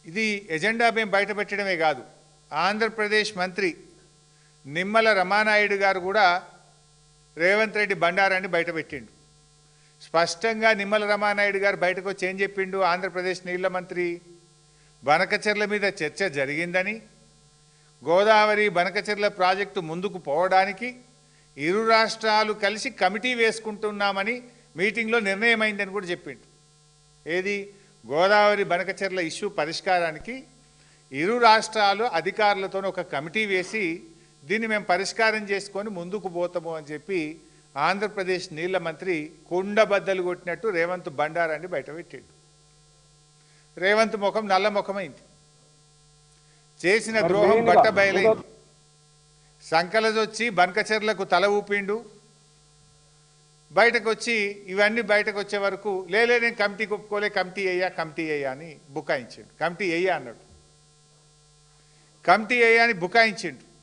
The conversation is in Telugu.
ఇది ఎజెండా మేము బయటపెట్టడమే కాదు, ఆంధ్రప్రదేశ్ మంత్రి నిమ్మల రమానాయుడు గారు కూడా రేవంత్ రెడ్డి బండారాన్ని బయటపెట్టిండు. స్పష్టంగా నిమ్మల రమానాయుడు గారు బయటకు వచ్చి ఏం చెప్పిండు? ఆంధ్రప్రదేశ్ నీళ్ల మంత్రి బనకచెర్ల మీద చర్చ జరిగిందని, గోదావరి బనకచెర్ల ప్రాజెక్టు ముందుకు పోవడానికి ఇరు రాష్ట్రాలు కలిసి కమిటీ వేసుకుంటున్నామని మీటింగ్లో నిర్ణయమైందని కూడా చెప్పిండు. ఏది? గోదావరి బనకచెర్ల ఇష్యూ పరిష్కారానికి ఇరు రాష్ట్రాలు అధికారులతో ఒక కమిటీ వేసి దీన్ని మేము పరిష్కారం చేసుకొని ముందుకు పోతాము అని చెప్పి ఆంధ్రప్రదేశ్ నీళ్ల మంత్రి కుండబద్దలు కొట్టినట్టు రేవంత్ బండారాన్ని బయటపెట్టాడు. రేవంత్ ముఖం నల్ల ముఖమైంది, చేసిన ద్రోహం బట్ట బయలైంది. సంకలదొచ్చి బనకచెర్లకు తల ఊపిండు. బయటకు వచ్చి ఇవన్నీ బయటకు వచ్చే వరకు లేలే నేను కమిటీకి ఒప్పుకోలే, కమిటీ అయ్యా అని బుకాయించాడు. కమిటీ అయ్యా అన్నాడు, కమిటీ అయ్యా అని బుకాయించిండు.